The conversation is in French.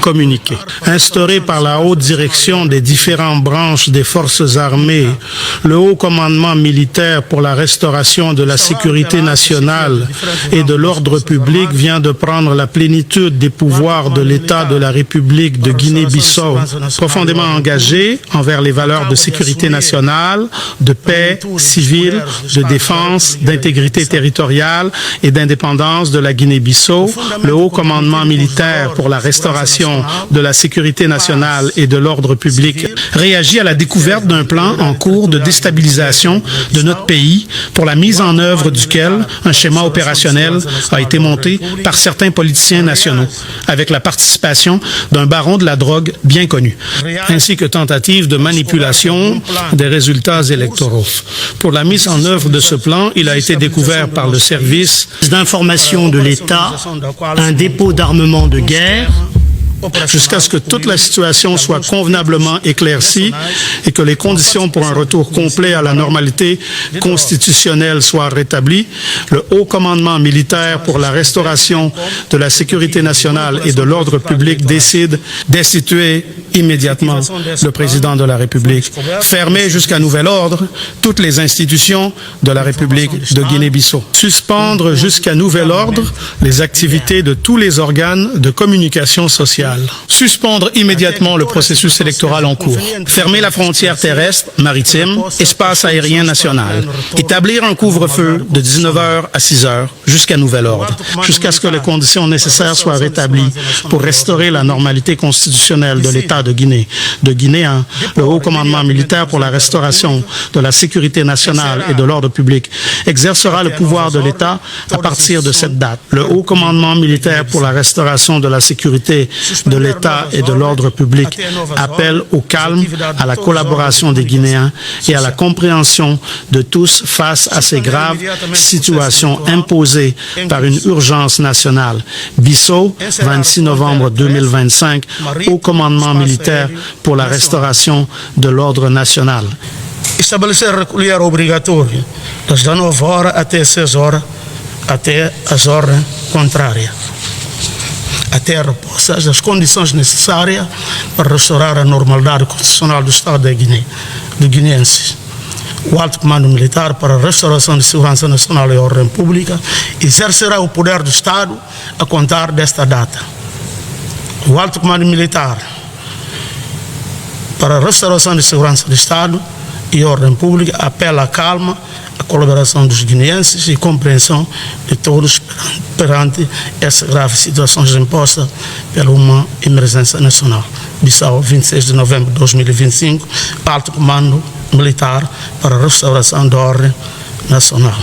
communiqué. Instauré par la haute direction des différentes branches des forces armées, le haut commandement militaire pour la restauration de la sécurité nationale et de l'ordre public vient de prendre la plénitude des pouvoirs de l'État de la République de Guinée-Bissau, profondément engagé envers les valeurs de sécurité nationale, de paix civile, de défense, d'intégrité territoriale et d'indépendance de la Guinée-Bissau. Le haut commandement militaire pour la restauration de la sécurité nationale et de l'ordre public réagit à la découverte d'un plan en cours de déstabilisation de notre pays pour la mise en œuvre duquel un schéma opérationnel a été monté par certains politiciens nationaux, avec la participation d'un baron de la drogue bien connu, ainsi que tentative de manipulation des résultats électoraux. Pour la mise en œuvre de ce plan, il a été découvert par le service d'information de l'État un dépôt d'armement de guerre jusqu'à ce que toute la situation soit convenablement éclaircie et que les conditions pour un retour complet à la normalité constitutionnelle soient rétablies, le haut commandement militaire pour la restauration de la sécurité nationale et de l'ordre public décide destituer immédiatement le président de la République, fermer jusqu'à nouvel ordre toutes les institutions de la République de Guinée-Bissau, suspendre jusqu'à nouvel ordre les activités de tous les organes de communication sociale, suspendre immédiatement le processus électoral en cours, fermer la frontière terrestre, maritime, espace aérien national, établir un couvre-feu de 19h à 6h jusqu'à nouvel ordre, jusqu'à ce que les conditions nécessaires soient rétablies pour restaurer la normalité constitutionnelle de l'État de Guinée. De Guinée 1, le haut commandement militaire pour la restauration de la sécurité nationale et de l'ordre public exercera le pouvoir de l'État à partir de cette date. Le haut commandement militaire pour la restauration de la sécurité de l'État et de l'ordre public appelle au calme, à la collaboration des Guinéens et à la compréhension de tous face à ces graves situations imposées par une urgence nationale. Bissau, 26 novembre 2025, au commandement militaire pour la restauration de l'ordre national. Estabelecer recolher obrigatório das 19h até 6h, até as horas contrárias, até repousar as condições necessárias para restaurar a normalidade constitucional do Estado da Guiné, do guineenses. O Alto Comando Militar para a Restauração de Segurança Nacional e Ordem Pública exercerá o poder do Estado a contar desta data. O Alto Comando Militar para a Restauração de Segurança do Estado e Ordem Pública apela à calma, a colaboração dos guineenses e compreensão de todos perante essa grave situação imposta pela uma emergência nacional. Bissau, 26 de novembro de 2025, Alto Comando Militar para a Restauração da Ordem Nacional.